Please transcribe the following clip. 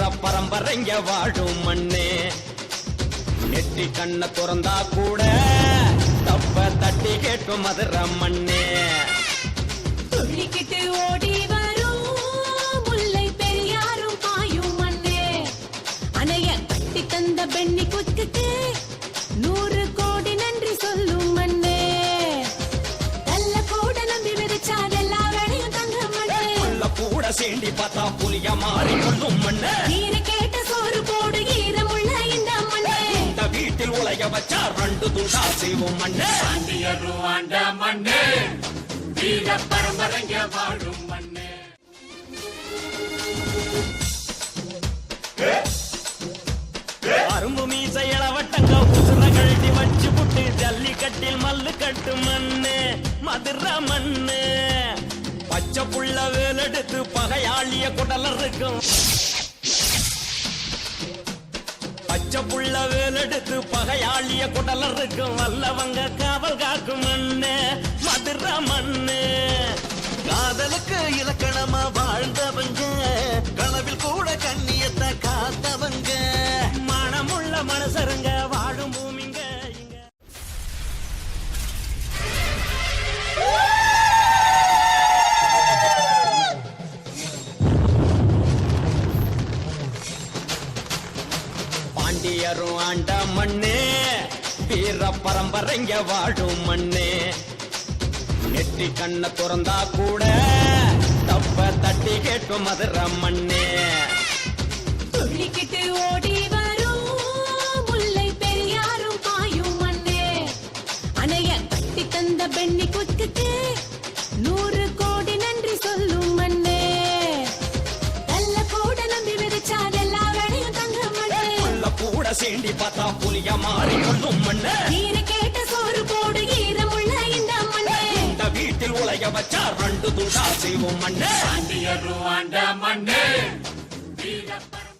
வீர பரம்பரைங்க வாழும் மண்ணே. நெட்டி கண்ண துறந்தா கூட தப்ப தட்டி கேட்கும் மதுரை மண்ணே. துள்ளிக்கிட்டு ஓடி வரும் முல்லை பெரியாரும் பாயும் மண்ணே. அணைய கட்டி தந்த பெண்ணி குத்துக்கு 100 கோடி நன்றி சொல்லும் மண்ணே. நல்ல கூட நம்பி விதைச்சால் எல்லா வேலையும் தங்க மண்ணே. உள்ள கூட சீண்டி பார்த்தா புலிய மாறி கொள்ளும் மண்ணே. நீர கேட்ட சோறு போடு ஈரமுள்ள இந்த மண்ணே. இந்த வீட்டில் உலக வச்சா 2 துண்டா செய்வோம் மண்ணே. பாண்டியரும் ஆண்ட மண்ணே, வீர பரம்பரைங்க வாழும் மண்ணே. அரும்பு மீச இளவட்டங்க உசுர கழட்டி வச்சு புட்டு ஜல்லிக்கட்டில் மல்லு கட்டு மண்ணு மதுரை மண்ணு. பச்சை புள்ள வேலெடுத்து பகையாளிய குடல இருக்கும். பச்சை புள்ள வேலெடுத்து பகையாளிய குடல இருக்கும். வல்லவங்க காவல் காக்கும் மண்ணு மதுரை மண்ணு. காதலுக்கு இலக்கணமா வாழ்ந்தவங்க, கனவில் கூட கண்ணியத்தை காத்தவங்க, மனமுள்ள மனசருங்க வாழும் பூமிங்க இங்க. பாண்டியரும் ஆண்ட மண்ணே, வீர பரம்பரைங்க வாழும் மண்ணே. நெட்டி கண்ண துறந்தா கூட தப்ப தட்டி கேட்கும் மதுரை மண்ணே. துள்ளிக்கிட்டு ஓடி வரும் முல்லை பெரியாரும் பாயும் மண்ணே. அணைய கட்டி தந்த பெண்ணி குத்துக்கு 100 கோடி நன்றி சொல்லும் மண்ணே. நல்ல கூட நம்பி விதைச்சால் எல்லா வேலையும் தங்க மண்ணே. உள்ள கூட சீண்டி பார்த்தா புலிய மாறி கொள்ளும் மண்ணே. நீர கேட்ட சோறு போடு ஈரமுள்ள இந்த மண்ணே. இந்த வீட்டில் உலக வச்சா 2 துண்டா செய்வோம் மண்ணே. பாண்டியரும் ஆண்ட மண்ணே, வீர பரம்பரைங்க